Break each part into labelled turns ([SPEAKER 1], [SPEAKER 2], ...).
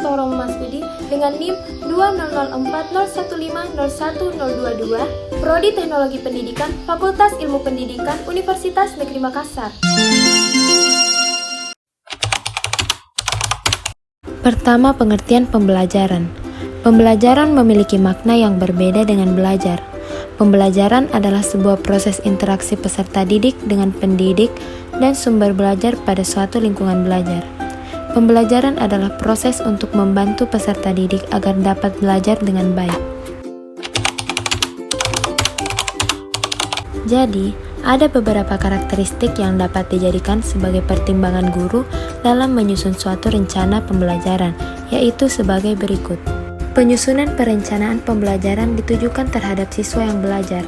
[SPEAKER 1] Siswa Romo Mas Budi dengan NIM 200401501022, Prodi Teknologi Pendidikan, Fakultas Ilmu Pendidikan, Universitas Negeri Makassar.
[SPEAKER 2] Pertama, pengertian pembelajaran. Pembelajaran memiliki makna yang berbeda dengan belajar. Pembelajaran adalah sebuah proses interaksi peserta didik dengan pendidik dan sumber belajar pada suatu lingkungan belajar. Pembelajaran adalah proses untuk membantu peserta didik agar dapat belajar dengan baik. Jadi, ada beberapa karakteristik yang dapat dijadikan sebagai pertimbangan guru dalam menyusun suatu rencana pembelajaran, yaitu sebagai berikut. Penyusunan perencanaan pembelajaran ditujukan terhadap siswa yang belajar.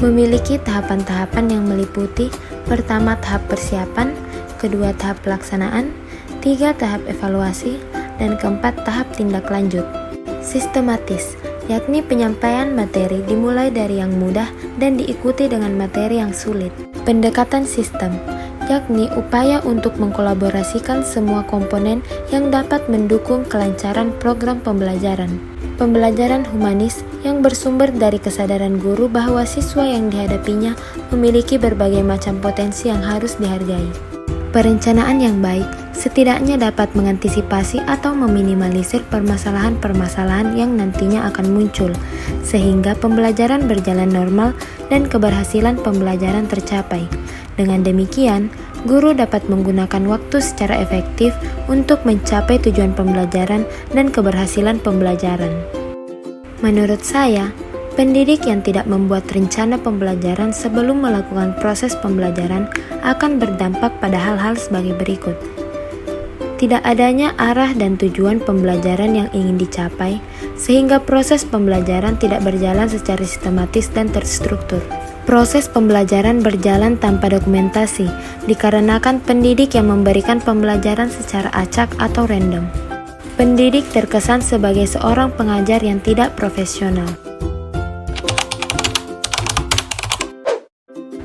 [SPEAKER 2] Memiliki tahapan-tahapan yang meliputi: pertama, tahap persiapan, kedua, tahap pelaksanaan, 3, tahap evaluasi, dan keempat, tahap tindak lanjut. Sistematis, yakni penyampaian materi dimulai dari yang mudah dan diikuti dengan materi yang sulit. Pendekatan sistem, yakni upaya untuk mengkolaborasikan semua komponen yang dapat mendukung kelancaran program pembelajaran. Pembelajaran humanis yang bersumber dari kesadaran guru bahwa siswa yang dihadapinya memiliki berbagai macam potensi yang harus dihargai. Perencanaan yang baik setidaknya dapat mengantisipasi atau meminimalisir permasalahan-permasalahan yang nantinya akan muncul, sehingga pembelajaran berjalan normal dan keberhasilan pembelajaran tercapai. Dengan demikian, guru dapat menggunakan waktu secara efektif untuk mencapai tujuan pembelajaran dan keberhasilan pembelajaran. Menurut saya, pendidik yang tidak membuat rencana pembelajaran sebelum melakukan proses pembelajaran akan berdampak pada hal-hal sebagai berikut. Tidak adanya arah dan tujuan pembelajaran yang ingin dicapai, sehingga proses pembelajaran tidak berjalan secara sistematis dan terstruktur. Proses pembelajaran berjalan tanpa dokumentasi, dikarenakan pendidik yang memberikan pembelajaran secara acak atau random. Pendidik terkesan sebagai seorang pengajar yang tidak profesional.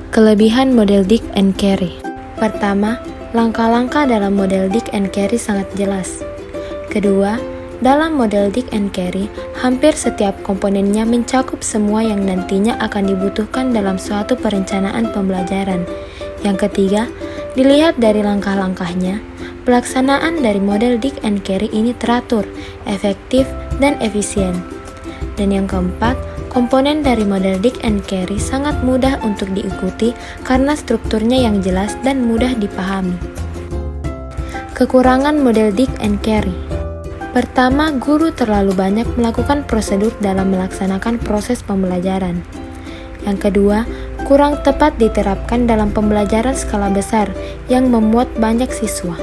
[SPEAKER 2] Kelebihan model Dick and Carey. Pertama, langkah-langkah dalam model Dick and Carey sangat jelas. Kedua, dalam model Dick and Carey, hampir setiap komponennya mencakup semua yang nantinya akan dibutuhkan dalam suatu perencanaan pembelajaran. Yang ketiga, dilihat dari langkah-langkahnya, pelaksanaan dari model Dick and Carey ini teratur, efektif, dan efisien. Dan yang keempat, komponen dari model Dick and Carey sangat mudah untuk diikuti karena strukturnya yang jelas dan mudah dipahami. Kekurangan model Dick and Carey. Pertama, guru terlalu banyak melakukan prosedur dalam melaksanakan proses pembelajaran. Yang kedua, kurang tepat diterapkan dalam pembelajaran skala besar yang memuat banyak siswa.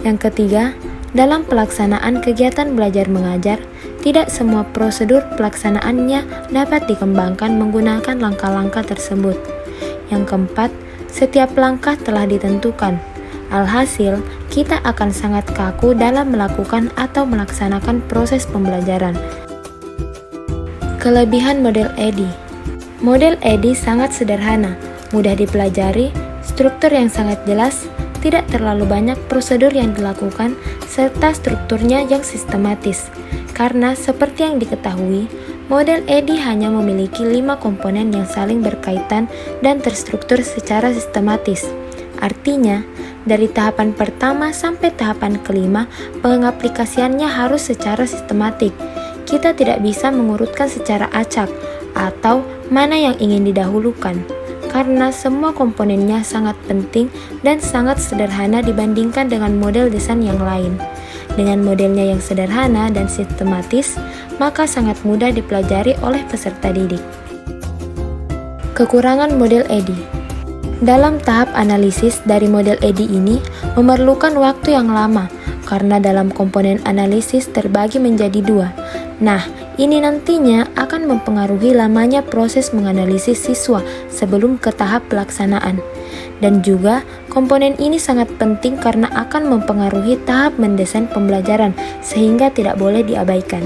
[SPEAKER 2] Yang ketiga, dalam pelaksanaan kegiatan belajar mengajar, tidak semua prosedur pelaksanaannya dapat dikembangkan menggunakan langkah-langkah tersebut. Yang keempat, setiap langkah telah ditentukan. Alhasil, kita akan sangat kaku dalam melakukan atau melaksanakan proses pembelajaran. Kelebihan model EDI. Model EDI sangat sederhana, mudah dipelajari, struktur yang sangat jelas, tidak terlalu banyak prosedur yang dilakukan, serta strukturnya yang sistematis. Karena seperti yang diketahui, model EDI hanya memiliki 5 komponen yang saling berkaitan dan terstruktur secara sistematis. Artinya, dari tahapan pertama sampai tahapan kelima, pengaplikasiannya harus secara sistematik. Kita tidak bisa mengurutkan secara acak atau mana yang ingin didahulukan, karena semua komponennya sangat penting dan sangat sederhana dibandingkan dengan model desain yang lain. Dengan modelnya yang sederhana dan sistematis, maka sangat mudah dipelajari oleh peserta didik. Kekurangan model EDI. Dalam tahap analisis dari model EDI ini memerlukan waktu yang lama, karena dalam komponen analisis terbagi menjadi 2. Nah, ini nantinya akan mempengaruhi lamanya proses menganalisis siswa sebelum ke tahap pelaksanaan. Dan juga, komponen ini sangat penting karena akan mempengaruhi tahap mendesain pembelajaran, sehingga tidak boleh diabaikan.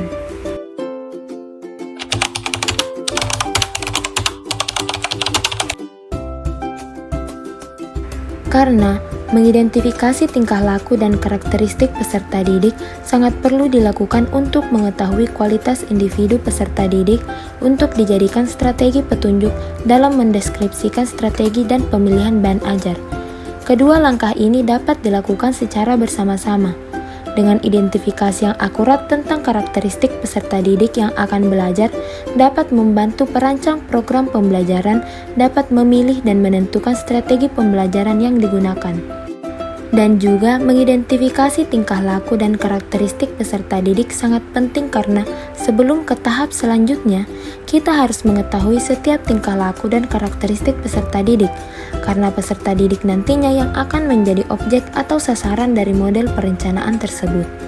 [SPEAKER 2] Karena Mengidentifikasi tingkah laku dan karakteristik peserta didik sangat perlu dilakukan untuk mengetahui kualitas individu peserta didik untuk dijadikan strategi petunjuk dalam mendeskripsikan strategi dan pemilihan bahan ajar. Kedua langkah ini dapat dilakukan secara bersama-sama. Dengan identifikasi yang akurat tentang karakteristik peserta didik yang akan belajar dapat membantu perancang program pembelajaran dapat memilih dan menentukan strategi pembelajaran yang digunakan. Dan juga mengidentifikasi tingkah laku dan karakteristik peserta didik sangat penting karena sebelum ke tahap selanjutnya, kita harus mengetahui setiap tingkah laku dan karakteristik peserta didik, karena peserta didik nantinya yang akan menjadi objek atau sasaran dari model perencanaan tersebut.